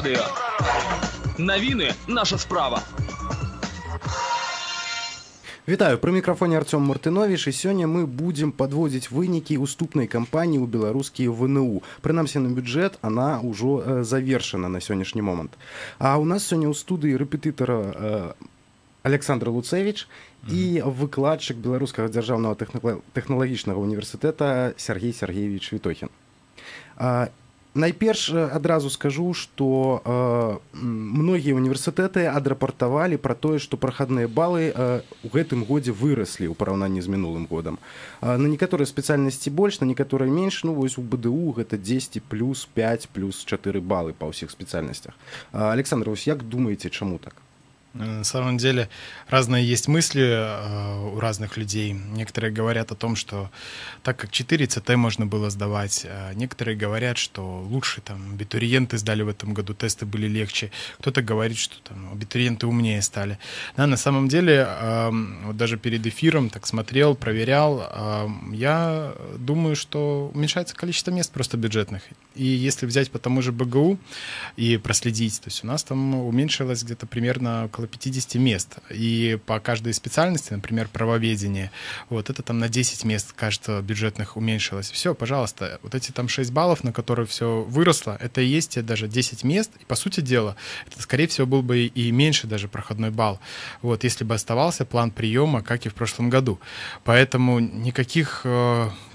Радио. Новини – наша справа. Вітаю, пры мікрафоне Артём Мартынович, і сёння мы будзем падводзіць вынікі уступнай кампаніі ў беларускія ВНУ. Прынамсі на бюджэт она ўжо завершана на сённяшні момант. А ў нас сёння ў студыі рэпетытара Александр Луцевич і выкладчык Беларускага дзяржаўнага тэхналагічнага універсітэта Сергей Сергеевич Вітохін. Найперш адразу скажу, што многія універсітэты адрапартавалі пра тое, што прахадныя балы ў гэтым годзе выраслі ў параўнанні з мінулым годам. На некаторыя спецыяльнасці больш, на некаторыя менш, ну вось у БДУ гэта 10 плюс 5 плюс 4 балы па ўсіх спецыяльнасцях. Александр, вось як думаеце, чаму так? На самом деле разные есть мысли у разных людей. Некоторые говорят о том, что так как 4 ЦТ можно было сдавать, некоторые говорят, что лучше там абитуриенты сдали в этом году, тесты были легче. Кто-то говорит, что там абитуриенты умнее стали. Да, на самом деле, вот даже перед эфиром так смотрел, проверял, я думаю, что уменьшается количество мест просто бюджетных. И если взять по тому же БГУ и проследить, то есть у нас там уменьшилось где-то примерно около 50 мест. И по каждой специальности, например, правоведение, вот это там на 10 мест, кажется, бюджетных уменьшилось. Все, пожалуйста, вот эти там 6 баллов, на которые все выросло, это и есть даже 10 мест. И, по сути дела, это, скорее всего, был бы и меньше даже проходной балл, вот, если бы оставался план приема, как и в прошлом году. Поэтому никаких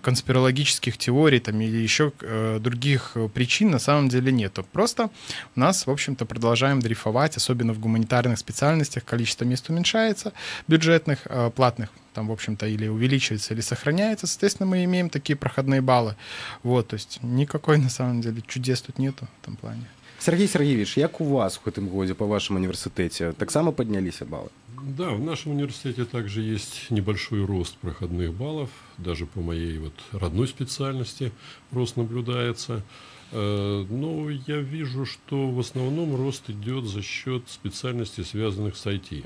конспирологических теорий там, или еще других причин на самом деле нету. Просто у нас, в общем-то, продолжаем дрейфовать, особенно в гуманитарных специальностях, количество мест уменьшается, бюджетных, платных, там, в общем-то, или увеличивается, или сохраняется. Соответственно, мы имеем такие проходные баллы. Вот, то есть никакой, на самом деле, чудес тут нету в этом плане. Сергей Сергеевич, як у вас в гэтым годзе по вашему университете? Таксама поднялись баллы? Да, в нашем университете также есть небольшой рост проходных баллов. Даже по моей вот родной специальности рост наблюдается. Но я вижу, что в основном рост идет за счет специальностей, связанных с IT.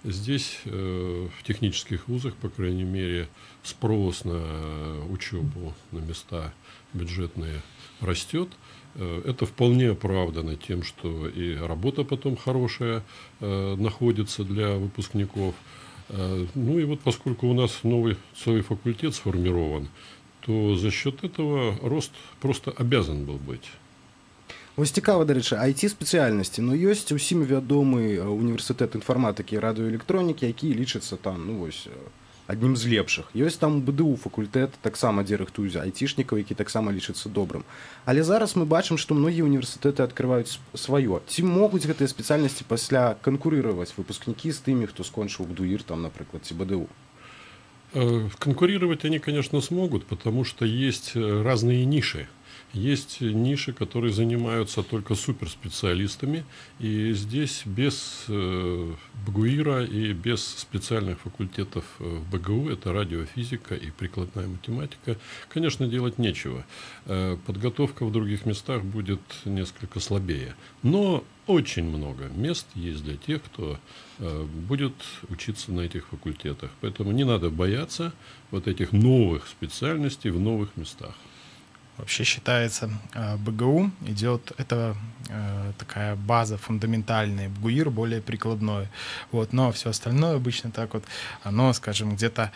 Здесь в технических вузах, по крайней мере, спрос на учебу, на места бюджетные растет. Это вполне оправдано тем, что и работа потом хорошая находится для выпускников. Ну и вот поскольку у нас новый целый факультет сформирован, то за счет этого рост просто обязан был быть. Вось цікава, дарэчы, IT-спецыяльнасці, но ёсць усім вядомы універсітэт інфарматыкі і радыёэлектронікі, які лічацца там, ну вось, аднім з лепшых. Ёсць там БДУ факультэт, таксама дзе рыхтуюць айцішнікаў, які таксама лічацца добрым. Але зараз мы бачым, што многія універсітэты адкрываюць сваё. Ці могуць гэтыя спецыяльнасці пасля канкурировать выпускнікі з тымі, хто скончыў БДУИР, там, напрыклад, ці БДУ? Конкурировать они, конечно, смогут, потому что есть разные ниши. Есть ниши, которые занимаются только суперспециалистами, и здесь без БГУИРа и без специальных факультетов в БГУ, это радиофизика и прикладная математика, конечно, делать нечего. Подготовка в других местах будет несколько слабее. Но очень много мест есть для тех, кто будет учиться на этих факультетах. Поэтому не надо бояться вот этих новых специальностей в новых местах. Вообще считается, БГУ идет, это такая база фундаментальная, БГУИР более прикладной. Вот, но все остальное обычно так вот, оно, скажем, где-то,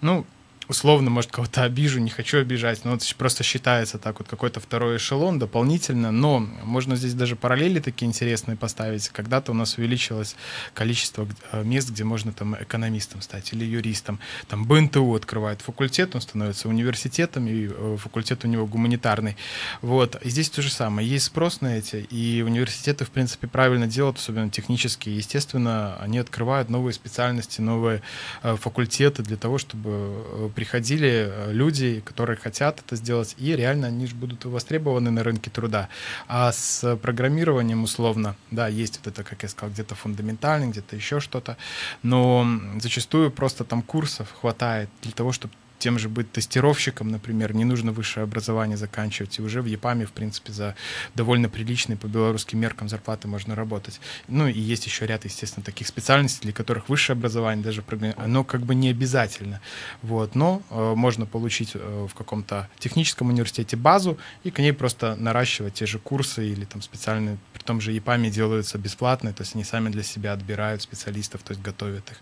ну, условно, может, кого-то обижу, не хочу обижать, но это просто считается так вот какой-то второй эшелон дополнительно, но можно здесь даже параллели такие интересные поставить. Когда-то у нас увеличилось количество мест, где можно там экономистом стать или юристом. Там БНТУ открывает факультет, он становится университетом, и факультет у него гуманитарный. Вот. И здесь то же самое. Есть спрос на эти, и университеты, в принципе, правильно делают, особенно технические. Естественно, они открывают новые специальности, новые факультеты для того, чтобы приходили люди, которые хотят это сделать, и реально они же будут востребованы на рынке труда. А с программированием условно, да, есть вот это, как я сказал, где-то фундаментальный, где-то еще что-то, но зачастую просто там курсов хватает для того, чтобы тем же быть тестировщиком, например, не нужно высшее образование заканчивать, и уже в ЕПАМе, в принципе, за довольно приличные по белорусским меркам зарплаты можно работать. Ну и есть еще ряд, естественно, таких специальностей, для которых высшее образование, даже оно как бы не обязательно. Вот. Но можно получить в каком-то техническом университете базу и к ней просто наращивать те же курсы или там специальные, при том же ЕПАМе делаются бесплатные, то есть они сами для себя отбирают специалистов, то есть готовят их.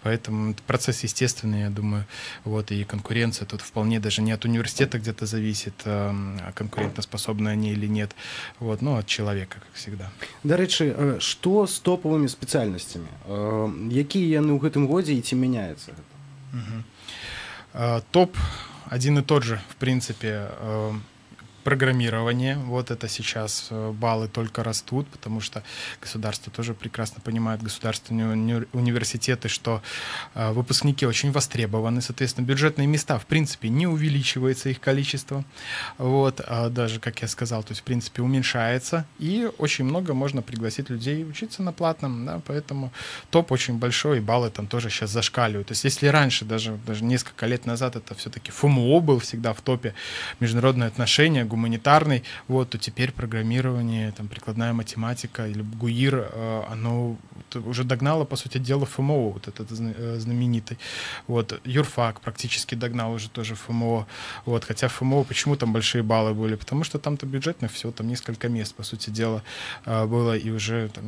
Поэтому процесс естественный, я думаю, вот, и конкуренция тут вполне даже не от университета где-то зависит, конкурентоспособны они или нет, вот, но от человека, как всегда. До речі, што з топавымі спецыяльнасцямі? Якія яны ў гэтым годзе і ці мяняецца гэта? Топ один и тот же, в принципе, программирование. Вот это сейчас баллы только растут, потому что государство тоже прекрасно понимает, государственные университеты, что выпускники очень востребованы, соответственно, бюджетные места, в принципе, не увеличивается их количество, вот, а даже, как я сказал, то есть, в принципе, уменьшается, и очень много можно пригласить людей учиться на платном, да, поэтому топ очень большой, и баллы там тоже сейчас зашкаливают. То есть, если раньше, даже несколько лет назад, это все-таки ФМО был всегда в топе, международные отношения, гуманитарный, вот, то теперь программирование, там, прикладная математика или ГУИР, оно уже догнало, по сути дела, ФМО, вот этот знаменитый. Вот, юрфак практически догнал уже тоже ФМО. Вот, хотя ФМО, почему там большие баллы были? Потому что там-то бюджетных всего там несколько мест, по сути дела, было, и уже там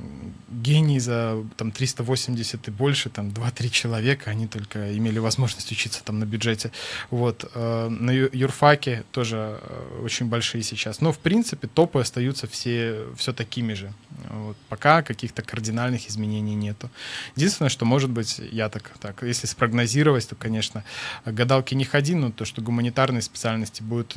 гений за там 380 и больше, там 2-3 человека, они только имели возможность учиться там на бюджете. Вот, на юрфаке тоже очень большие сейчас. Но, в принципе, топы остаются все такими же. Вот. Пока каких-то кардинальных изменений нету. Единственное, что, может быть, я так, если спрогнозировать, то, конечно, гадалки не ходи, но то, что гуманитарные специальности будут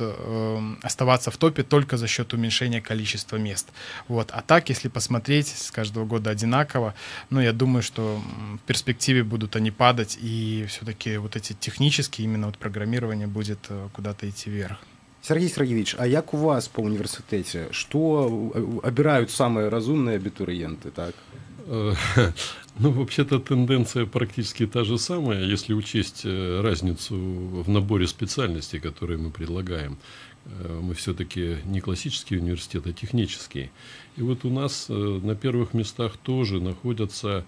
оставаться в топе только за счет уменьшения количества мест. Вот. А так, если посмотреть, с каждого года одинаково, ну, я думаю, что в перспективе будут они падать, и все-таки вот эти технические, именно вот программирование будет куда-то идти вверх. Сергей Сергеевич, а як у вас по университете? Что обирают самые разумные абитуриенты, так? Ну, вообще-то тенденция практически та же самая, если учесть разницу в наборе специальностей, которые мы предлагаем. Мы все-таки не классический университет, а технический. И вот у нас на первых местах тоже находятся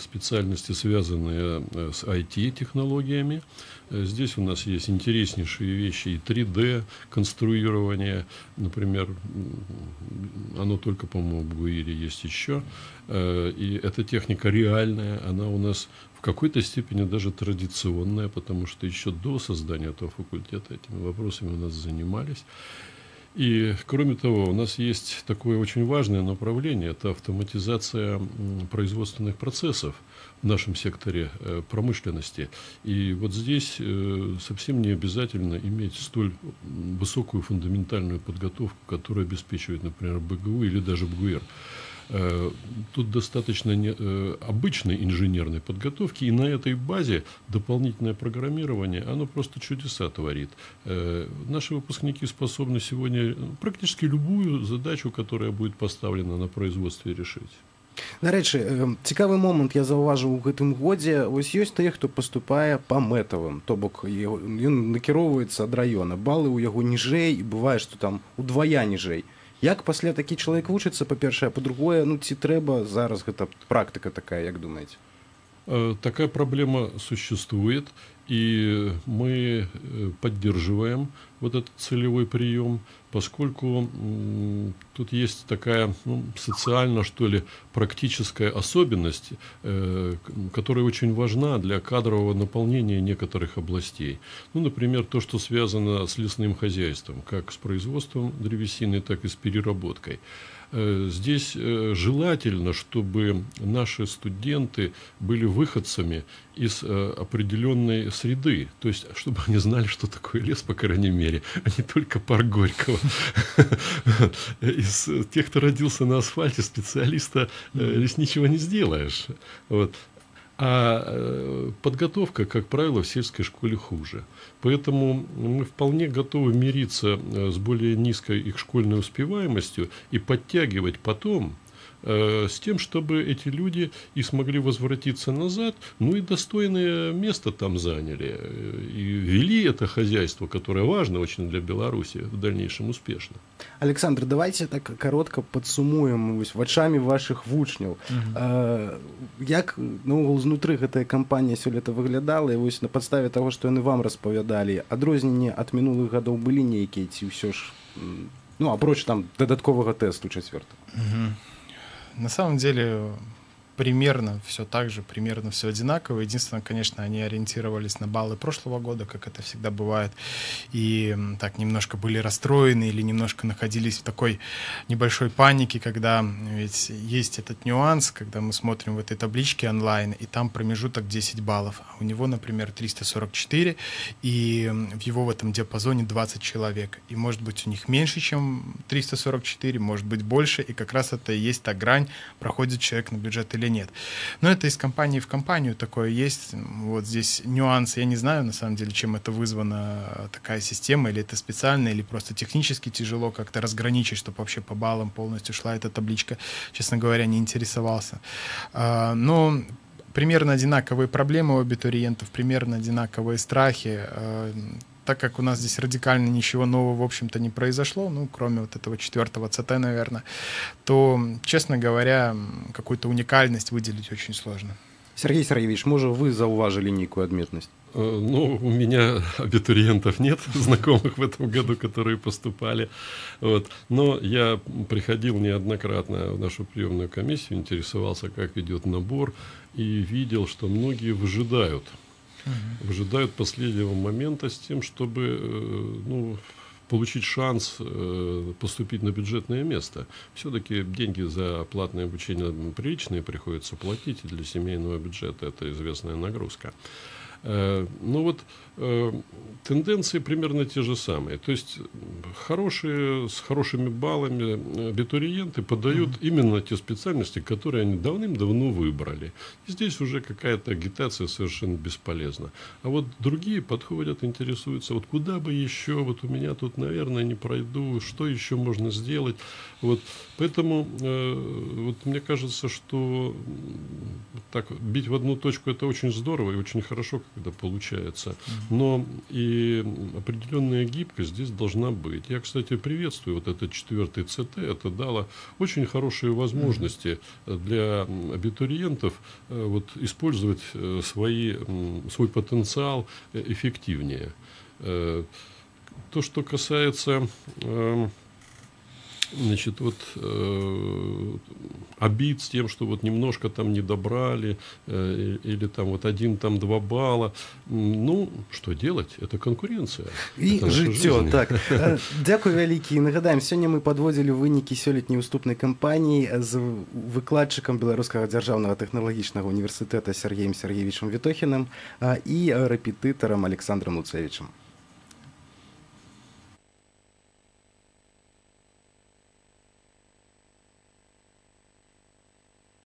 специальности, связанные с IT-технологиями. Здесь у нас есть интереснейшие вещи, и 3D-конструирование, например, оно только, по-моему, в ГУИРе есть еще. И эта техника реальная, она у нас в какой-то степени даже традиционная, потому что еще до создания этого факультета этими вопросами у нас занимались. И, кроме того, у нас есть такое очень важное направление, это автоматизация производственных процессов в нашем секторе промышленности. И вот здесь совсем не обязательно иметь столь высокую фундаментальную подготовку, которая обеспечивает, например, БГУ или даже БГУИР. Тут достаточно обычной инженерной подготовки, и на этой базе дополнительное программирование, оно просто чудеса творит. Наши выпускники способны сегодня практически любую задачу, которая будет поставлена на производстве, решить. До речі, цікавий момент я зауважив у гэтым годзе. Ось ёсць тыя, хто паступае па мэтавым, то бок ён накіроўваецца ад раёна. Балы ў яго ніжэй, і бывае, што там удвая ніжэй. Як пасля такі чалавек вучыцца, па-першае, а па-другое, ну ці трэба зараз гэта практыка такая, як думаеце? Такая проблема существует, и мы поддерживаем вот этот целевой прием, поскольку тут есть такая социально, что ли, практическая особенность, которая очень важна для кадрового наполнения некоторых областей. Ну, например, то, что связано с лесным хозяйством, как с производством древесины, так и с переработкой. Здесь желательно, чтобы наши студенты были выходцами из определенной среды, то есть, чтобы они знали, что такое лес, по крайней мере, а не только парк Горького. Из тех, кто родился на асфальте, специалиста лесничего не сделаешь. Вот. А подготовка, как правило, в сельской школе хуже. Поэтому мы вполне готовы мириться с более низкой их школьной успеваемостью и подтягивать потом с тем, чтобы эти люди и смогли возвратиться назад, ну и достойное место там заняли, и вели это хозяйство, которое важно очень для Беларуси, в дальнейшем успешно. Александр, давайте так коротко падсумуем вачамі вашых вучняў. Як наогул знутры гэтая кампанія сёлета выглядала, і вось на падставе таго, што яны вам распавядалі, адрозненні ад минулых гадоў былі нейкія ці ўсё ж, ну, апроч там дадатковага тэсту чацвёртага? На самом деле примерно все так же, примерно все одинаково. Единственное, конечно, они ориентировались на баллы прошлого года, как это всегда бывает, и так немножко были расстроены или немножко находились в такой небольшой панике, когда ведь есть этот нюанс, когда мы смотрим в этой табличке онлайн, и там промежуток 10 баллов. А у него, например, 344, и в его в этом диапазоне 20 человек. И может быть у них меньше, чем 344, может быть больше, и как раз это и есть та грань, проходит человек на бюджет или нет. Но это из компании в компанию такое есть. Вот здесь нюанс. Я не знаю, на самом деле, чем это вызвана такая система, или это специально, или просто технически тяжело как-то разграничить, чтобы вообще по баллам полностью шла эта табличка. Честно говоря, не интересовался. Но примерно одинаковые проблемы у абитуриентов, примерно одинаковые страхи. Так как у нас здесь радикально ничего нового, в общем-то, не произошло, ну, кроме вот этого 4-го ЦТ, наверное, то, честно говоря, какую-то уникальность выделить очень сложно. Сергей Сергеевич, может, вы зауважили некую отметность? Ну, у меня абитуриентов нет, знакомых в этом году, которые поступали. Вот. Но я приходил неоднократно в нашу приемную комиссию, интересовался, как идет набор, и видел, что многие выжидают последнего момента с тем, чтобы получить шанс поступить на бюджетное место. Все-таки деньги за платное обучение приличные приходится платить, и для семейного бюджета это известная нагрузка. Ну вот тенденции примерно те же самые. То есть с хорошими баллами абитуриенты подают именно те специальности, которые они давным-давно выбрали. И здесь уже какая-то агитация совершенно бесполезна. А вот другие подходят, интересуются, вот куда бы еще, вот у меня тут, наверное, не пройду, что еще можно сделать. Вот. Поэтому вот мне кажется, что так бить в одну точку — это очень здорово и очень хорошо, когда получается. Но и определенная гибкость здесь должна быть. Я, кстати, приветствую вот этот 4-й ЦТ. Это дало очень хорошие возможности для абитуриентов вот, использовать свой потенциал эффективнее. То, что касается значит, вот обид с тем, что вот немножко там не добрали, или там вот 1-2 балла. Ну, что делать? Это конкуренция. І жыццё, так. Дзякуй вялікі. І нагадаем, сёння мы падводзілі вынікі сёлетняй уступнай кампаніі з выкладчыкам Беларускага дзяржаўнага тэхналагічнага універсітэта Сергеем Сергеевичем Вітохінам і рэпетытарам Александром Луцевичем.